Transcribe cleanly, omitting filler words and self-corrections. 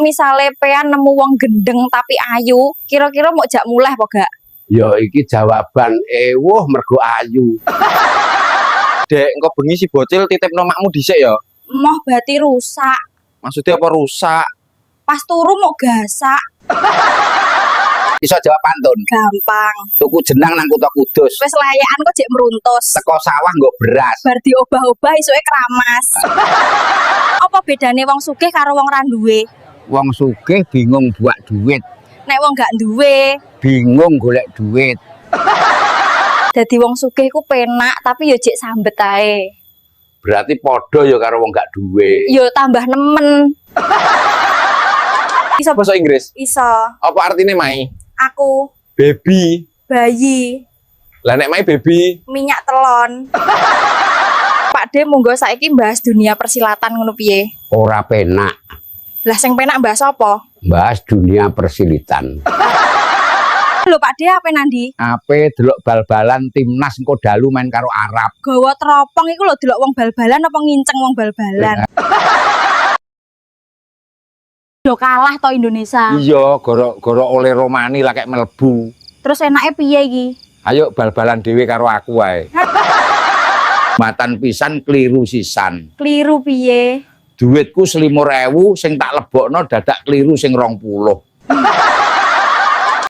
Misale pean nemu wong gendeng tapi ayu, kira-kira mau jak muleh apa gak? Ya iki jawaban ewuh mergo ayu. Dek, engko bengi si bocil titipno makmu dhisik ya. Moh berarti rusak. Maksudnya apa rusak? Pas turu mau gasak. Iso jawab pantun. Gampang. Tuku jenang nang Kutha Kudus. Wis layakan kok jek meruntus. Teko sawah nggo beras. Bar diobah-obah isuke keramas. Apa bedane wong sugih karo wong ra duwe? Wong sugih bingung buat duit, Nek wong gak duwe, bingung golek duit. dadi wong sugih ku penak tapi yo jek sambet ae. Berarti podo ya karo wong gak duwe. Yo tambah nemen. Iso Bahasa Inggris. iso. Apa artinya mai? Aku Baby. bayi Lah nek mai baby. minyak telon. Pak De monggo saiki bahas dunia persilatan ngono piye? Ora penak Lah sing penak bahas apa? bahas dunia persilitan. Lho Pak De apa nandi? Ape delok bal-balan timnas engko dalu main karo Arab. Gawa teropong iku lho delok wong bal-balan apa nginceng wong bal-balan? Lho kalah to Indonesia. Iya, goro oleh Romani lah kayak melebu. Terus enake piye iki? Ayo bal-balan dhewe karo aku wae. Matan pisan kliru sisan. Kliru piye? Duitku 5.000 sing tak lebokno dadak kliru sing 20.